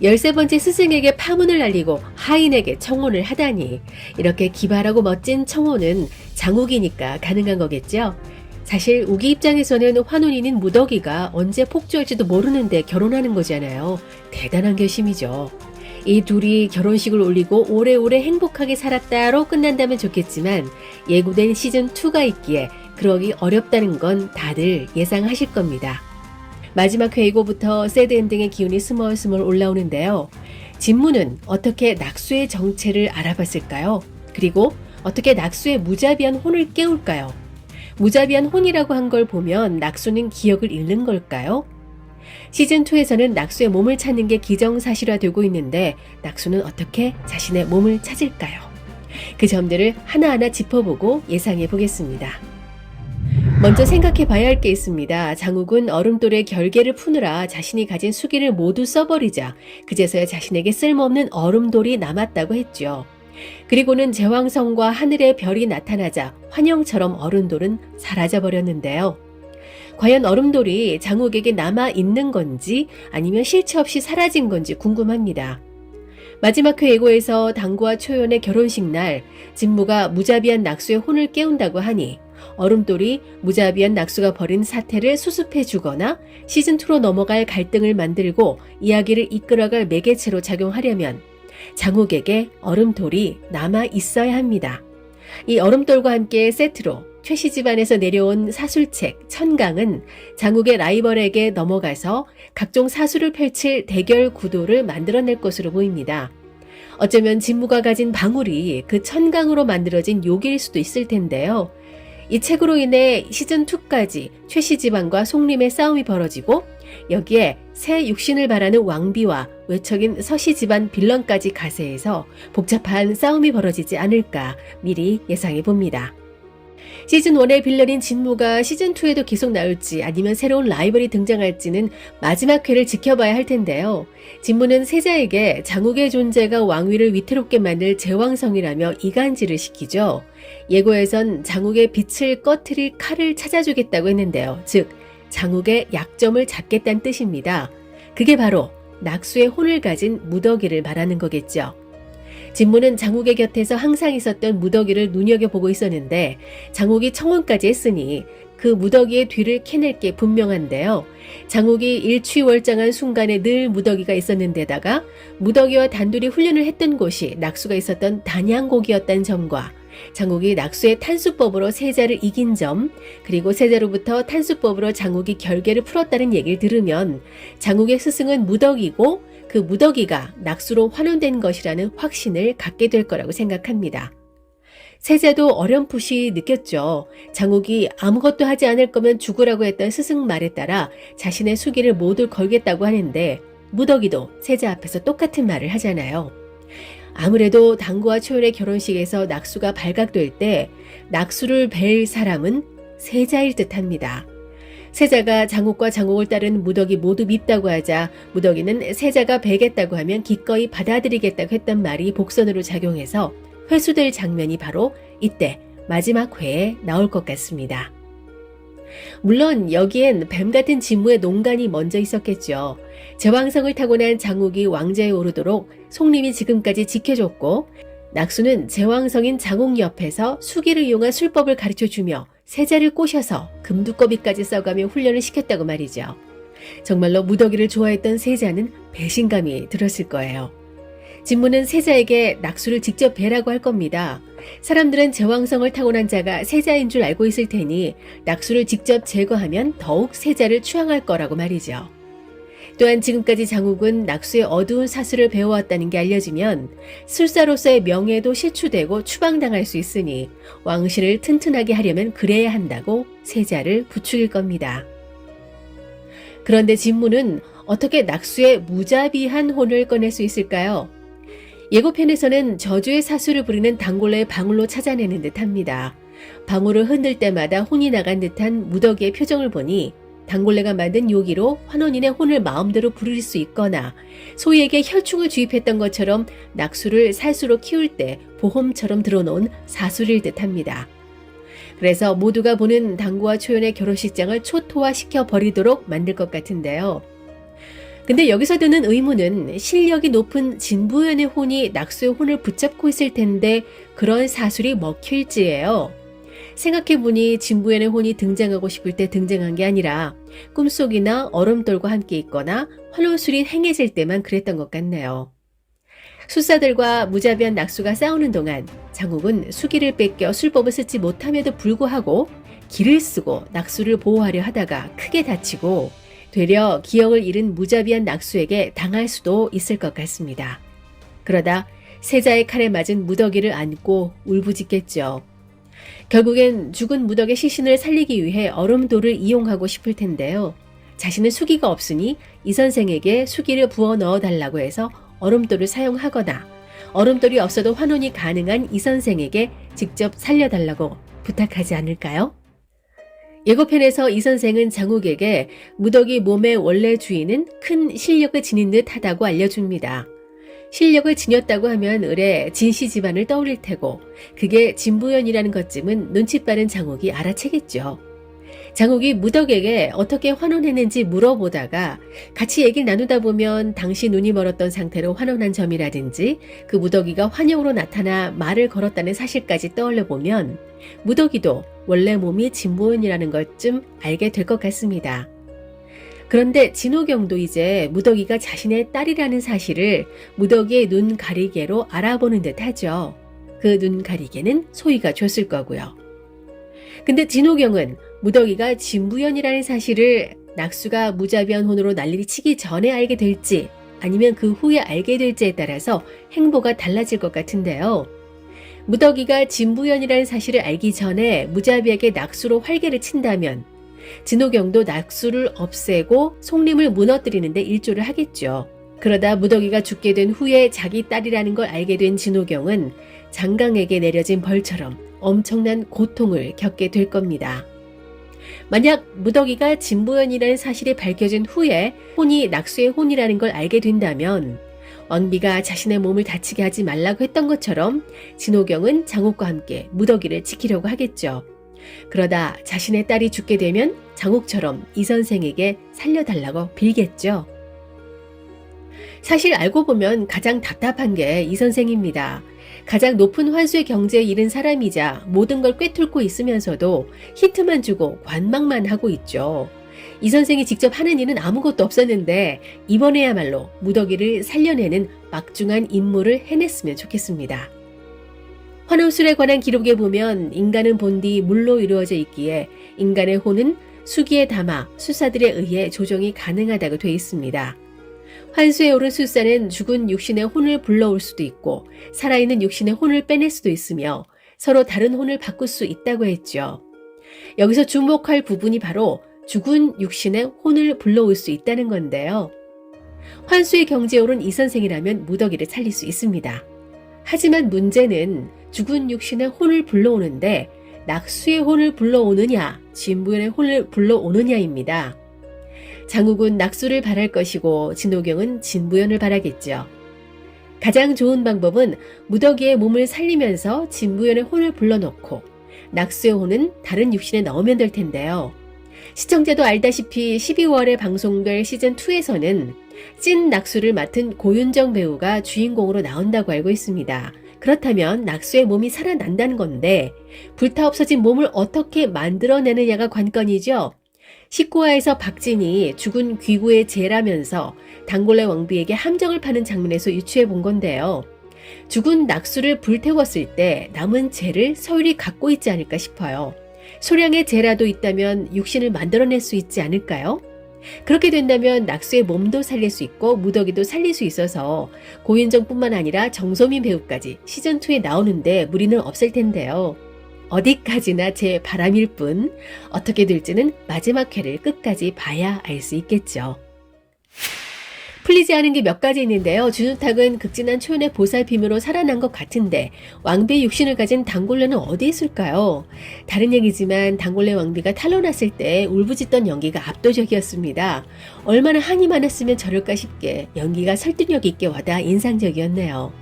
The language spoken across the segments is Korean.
13번째 스승에게 파문을 날리고 하인에게 청혼을 하다니, 이렇게 기발하고 멋진 청혼은 장욱이니까 가능한 거겠죠. 사실 우기 입장에서는 환혼인인 무덕이가 언제 폭주할지도 모르는데 결혼하는 거잖아요. 대단한 결심이죠. 이 둘이 결혼식을 올리고 오래오래 행복하게 살았다로 끝난다면 좋겠지만, 예고된 시즌2가 있기에 그러기 어렵다는 건 다들 예상하실 겁니다. 마지막 회고부터 새드 엔딩의 기운이 스멀스멀 올라오는데요. 진무는 어떻게 낙수의 정체를 알아봤을까요? 그리고 어떻게 낙수의 무자비한 혼을 깨울까요? 무자비한 혼이라고 한 걸 보면 낙수는 기억을 잃는 걸까요? 시즌2에서는 낙수의 몸을 찾는 게 기정사실화되고 있는데, 낙수는 어떻게 자신의 몸을 찾을까요? 그 점들을 하나하나 짚어보고 예상해 보겠습니다. 먼저 생각해 봐야 할 게 있습니다. 장욱은 얼음돌의 결계를 푸느라 자신이 가진 수기를 모두 써버리자 그제서야 자신에게 쓸모없는 얼음돌이 남았다고 했죠. 그리고는 제왕성과 하늘의 별이 나타나자 환영처럼 얼음돌은 사라져버렸는데요. 과연 얼음돌이 장욱에게 남아있는 건지 아니면 실체 없이 사라진 건지 궁금합니다. 마지막 회 예고에서 당구와 초연의 결혼식 날 진무가 무자비한 낙수의 혼을 깨운다고 하니, 얼음돌이 무자비한 낙수가 벌인 사태를 수습해 주거나 시즌2로 넘어갈 갈등을 만들고 이야기를 이끌어갈 매개체로 작용하려면 장욱에게 얼음돌이 남아 있어야 합니다. 이 얼음돌과 함께 세트로 최씨 집안에서 내려온 사술책 천강은 장욱의 라이벌에게 넘어가서 각종 사술을 펼칠 대결 구도를 만들어낼 것으로 보입니다. 어쩌면 진무가 가진 방울이 그 천강으로 만들어진 요기일 수도 있을 텐데요. 이 책으로 인해 시즌2까지 최씨 집안과 송림의 싸움이 벌어지고, 여기에 새 육신을 바라는 왕비와 외척인 서씨 집안 빌런까지 가세해서 복잡한 싸움이 벌어지지 않을까 미리 예상해 봅니다. 시즌1의 빌런인 진무가 시즌2에도 계속 나올지 아니면 새로운 라이벌이 등장할지는 마지막 회를 지켜봐야 할 텐데요. 진무는 세자에게 장욱의 존재가 왕위를 위태롭게 만들 제왕성이라며 이간질을 시키죠. 예고에선 장욱의 빛을 꺼트릴 칼을 찾아주겠다고 했는데요. 즉, 장욱의 약점을 잡겠다는 뜻입니다. 그게 바로 낙수의 혼을 가진 무덕이를 말하는 거겠죠. 진무는 장욱의 곁에서 항상 있었던 무덕이를 눈여겨보고 있었는데, 장욱이 청혼까지 했으니 그 무덕이의 뒤를 캐낼 게 분명한데요. 장욱이 일취월장한 순간에 늘 무덕이가 있었는데다가 무덕이와 단둘이 훈련을 했던 곳이 낙수가 있었던 단양곡이었다는 점과 장욱이 낙수의 탄수법으로 세자를 이긴 점, 그리고 세자로부터 탄수법으로 장욱이 결계를 풀었다는 얘기를 들으면 장욱의 스승은 무덕이고 그 무덕이가 낙수로 환원된 것이라는 확신을 갖게 될 거라고 생각합니다. 세자도 어렴풋이 느꼈죠. 장욱이 아무것도 하지 않을 거면 죽으라고 했던 스승 말에 따라 자신의 수기를 모두 걸겠다고 하는데, 무덕이도 세자 앞에서 똑같은 말을 하잖아요. 아무래도 당구와 초연의 결혼식에서 낙수가 발각될 때 낙수를 뵐 사람은 세자일 듯합니다. 세자가 장욱과 장욱을 따른 무덕이 모두 밉다고 하자 무덕이는 세자가 베겠다고 하면 기꺼이 받아들이겠다고 했던 말이 복선으로 작용해서 회수될 장면이 바로 이때 마지막 회에 나올 것 같습니다. 물론 여기엔 뱀 같은 진무의 농간이 먼저 있었겠죠. 제왕성을 타고난 장욱이 왕좌에 오르도록 송림이 지금까지 지켜줬고, 낙수는 제왕성인 장욱 옆에서 수기를 이용한 술법을 가르쳐주며 세자를 꼬셔서 금두꺼비까지 써가며 훈련을 시켰다고 말이죠. 정말로 무덕이를 좋아했던 세자는 배신감이 들었을 거예요. 진무는 세자에게 낙수를 직접 뵈라고 할 겁니다. 사람들은 제왕성을 타고난 자가 세자인 줄 알고 있을 테니 낙수를 직접 제거하면 더욱 세자를 추앙할 거라고 말이죠. 또한 지금까지 장욱은 낙수의 어두운 사수를 배워왔다는 게 알려지면 술사로서의 명예도 실추되고 추방당할 수 있으니 왕실을 튼튼하게 하려면 그래야 한다고 세자를 부추길 겁니다. 그런데 진무는 어떻게 낙수의 무자비한 혼을 꺼낼 수 있을까요? 예고편에서는 저주의 사수를 부리는 단골레의 방울로 찾아내는 듯합니다. 방울을 흔들 때마다 혼이 나간 듯한 무덕이의 표정을 보니 단골레가 만든 요기로 환원인의 혼을 마음대로 부릴 수 있거나 소희에게 혈충을 주입했던 것처럼 낙수를 살수로 키울 때 보험처럼 들어놓은 사술일 듯합니다. 그래서 모두가 보는 당구와 초연의 결혼식장을 초토화시켜 버리도록 만들 것 같은데요. 근데 여기서 드는 의문은 실력이 높은 진부연의 혼이 낙수의 혼을 붙잡고 있을 텐데 그런 사술이 먹힐지예요. 생각해보니 진부연의 혼이 등장하고 싶을 때 등장한 게 아니라 꿈속이나 얼음돌과 함께 있거나 환호술이 행해질 때만 그랬던 것 같네요. 술사들과 무자비한 낙수가 싸우는 동안 장욱은 수기를 뺏겨 술법을 쓰지 못함에도 불구하고 기를 쓰고 낙수를 보호하려 하다가 크게 다치고 되려 기억을 잃은 무자비한 낙수에게 당할 수도 있을 것 같습니다. 그러다 세자의 칼에 맞은 무더기를 안고 울부짖겠죠. 결국엔 죽은 무덕의 시신을 살리기 위해 얼음돌을 이용하고 싶을 텐데요. 자신은 수기가 없으니 이 선생에게 수기를 부어 넣어 달라고 해서 얼음돌을 사용하거나 얼음돌이 없어도 환혼이 가능한 이 선생에게 직접 살려달라고 부탁하지 않을까요? 예고편에서 이 선생은 장욱에게 무덕이 몸의 원래 주인은 큰 실력을 지닌 듯 하다고 알려줍니다. 실력을 지녔다고 하면 을의 진씨 집안을 떠올릴 테고 그게 진부연이라는 것쯤은 눈치 빠른 장욱이 알아채겠죠. 장욱이 무덕에게 어떻게 환혼했는지 물어보다가 같이 얘기를 나누다 보면 당시 눈이 멀었던 상태로 환혼한 점이라든지 그 무덕이가 환영으로 나타나 말을 걸었다는 사실까지 떠올려 보면 무덕이도 원래 몸이 진부연이라는 것 좀 알게 될 것 같습니다. 그런데 진호경도 이제 무덕이가 자신의 딸이라는 사실을 무덕이의 눈 가리개로 알아보는 듯 하죠. 그 눈 가리개는 소희가 줬을 거고요. 근데 진호경은 무덕이가 진부연이라는 사실을 낙수가 무자비한 혼으로 난리를 치기 전에 알게 될지 아니면 그 후에 알게 될지에 따라서 행보가 달라질 것 같은데요. 무덕이가 진부연이라는 사실을 알기 전에 무자비에게 낙수로 활개를 친다면 진호경도 낙수를 없애고 송림을 무너뜨리는 데 일조를 하겠죠. 그러다 무덕이가 죽게 된 후에 자기 딸이라는 걸 알게 된 진호경은 장강에게 내려진 벌처럼 엄청난 고통을 겪게 될 겁니다. 만약 무덕이가 진부연이라는 사실이 밝혀진 후에 혼이 낙수의 혼이라는 걸 알게 된다면 왕비가 자신의 몸을 다치게 하지 말라고 했던 것처럼 진호경은 장욱과 함께 무덕이를 지키려고 하겠죠. 그러다 자신의 딸이 죽게 되면 장욱처럼 이 선생에게 살려달라고 빌겠죠. 사실 알고 보면 가장 답답한 게 이 선생입니다. 가장 높은 환수의 경제에 이른 사람이자 모든 걸 꿰뚫고 있으면서도 힌트만 주고 관망만 하고 있죠. 이 선생이 직접 하는 일은 아무것도 없었는데 이번에야말로 무더기를 살려내는 막중한 임무를 해냈으면 좋겠습니다. 환혼술에 관한 기록에 보면 인간은 본디 물로 이루어져 있기에 인간의 혼은 수기에 담아 수사들에 의해 조정이 가능하다고 되어 있습니다. 환수에 오른 술사는 죽은 육신의 혼을 불러올 수도 있고 살아있는 육신의 혼을 빼낼 수도 있으며 서로 다른 혼을 바꿀 수 있다고 했죠. 여기서 주목할 부분이 바로 죽은 육신의 혼을 불러올 수 있다는 건데요. 환수의 경지에 오른 이 선생이라면 무더기를 살릴 수 있습니다. 하지만 문제는 죽은 육신의 혼을 불러오는데 낙수의 혼을 불러오느냐, 진부연의 혼을 불러오느냐입니다. 장욱은 낙수를 바랄 것이고 진호경은 진부연을 바라겠죠. 가장 좋은 방법은 무더기의 몸을 살리면서 진부연의 혼을 불러넣고 낙수의 혼은 다른 육신에 넣으면 될 텐데요. 시청자도 알다시피 12월에 방송될 시즌2에서는 찐 낙수를 맡은 고윤정 배우가 주인공으로 나온다고 알고 있습니다. 그렇다면 낙수의 몸이 살아난다는 건데 불타 없어진 몸을 어떻게 만들어내느냐가 관건이죠. 19화에서 박진이 죽은 귀구의 죄라면서 단골레 왕비에게 함정을 파는 장면에서 유추해 본 건데요. 죽은 낙수를 불태웠을 때 남은 죄를 서율이 갖고 있지 않을까 싶어요. 소량의 죄라도 있다면 육신을 만들어낼 수 있지 않을까요? 그렇게 된다면 낙수의 몸도 살릴 수 있고 무더기도 살릴 수 있어서 고윤정뿐만 아니라 정소민 배우까지 시즌2에 나오는데 무리는 없을 텐데요. 어디까지나 제 바람일 뿐 어떻게 될지는 마지막 회를 끝까지 봐야 알 수 있겠죠. 풀리지 않은 게 몇 가지 있는데요. 준우탁은 극진한 초연의 보살핌으로 살아난 것 같은데 왕비의 육신을 가진 단골레는 어디 있을까요? 다른 얘기지만 단골레 왕비가 탄로났을 때 울부짖던 연기가 압도적이었습니다. 얼마나 한이 많았으면 저럴까 싶게 연기가 설득력 있게 와닿아 인상적이었네요.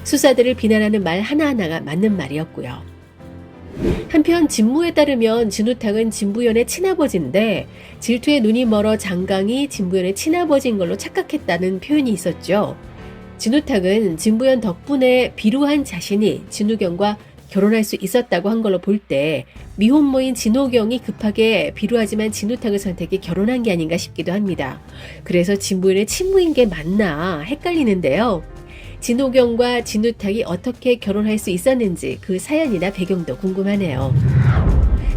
수사들을 비난하는 말 하나하나가 맞는 말이었고요. 한편 진무에 따르면 진우탁은 진부연의 친아버지인데 질투에 눈이 멀어 장강이 진부연의 친아버지인 걸로 착각했다는 표현이 있었죠. 진우탁은 진부연 덕분에 비루한 자신이 진우경과 결혼할 수 있었다고 한 걸로 볼 때 미혼모인 진호경이 급하게 비루하지만 진우탁을 선택해 결혼한 게 아닌가 싶기도 합니다. 그래서 진부연의 친부인 게 맞나 헷갈리는데요. 진호경과 진우탁이 어떻게 결혼할 수 있었는지 그 사연이나 배경도 궁금하네요.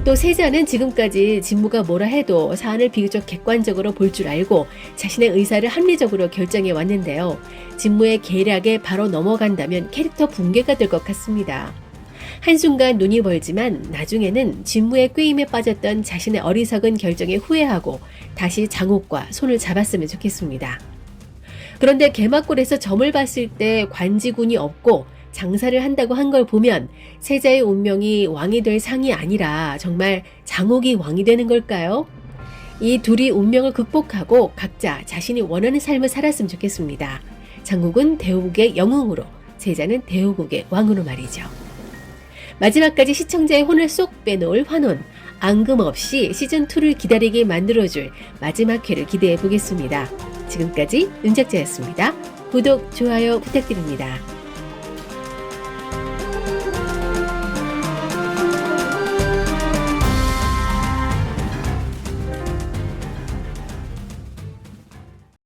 또 세자는 지금까지 진무가 뭐라 해도 사안을 비교적 객관적으로 볼 줄 알고 자신의 의사를 합리적으로 결정해 왔는데요. 진무의 계략에 바로 넘어간다면 캐릭터 붕괴가 될 것 같습니다. 한순간 눈이 멀지만 나중에는 진무의 꾀임에 빠졌던 자신의 어리석은 결정에 후회하고 다시 장옥과 손을 잡았으면 좋겠습니다. 그런데 개막골에서 점을 봤을 때 관지군이 없고 장사를 한다고 한 걸 보면 세자의 운명이 왕이 될 상이 아니라 정말 장옥이 왕이 되는 걸까요? 이 둘이 운명을 극복하고 각자 자신이 원하는 삶을 살았으면 좋겠습니다. 장국은 대호국의 영웅으로, 세자는 대호국의 왕으로 말이죠. 마지막까지 시청자의 혼을 쏙 빼놓을 환혼, 앙금 없이 시즌2를 기다리게 만들어줄 마지막 회를 기대해 보겠습니다. 지금까지 은작자였습니다. 구독, 좋아요 부탁드립니다.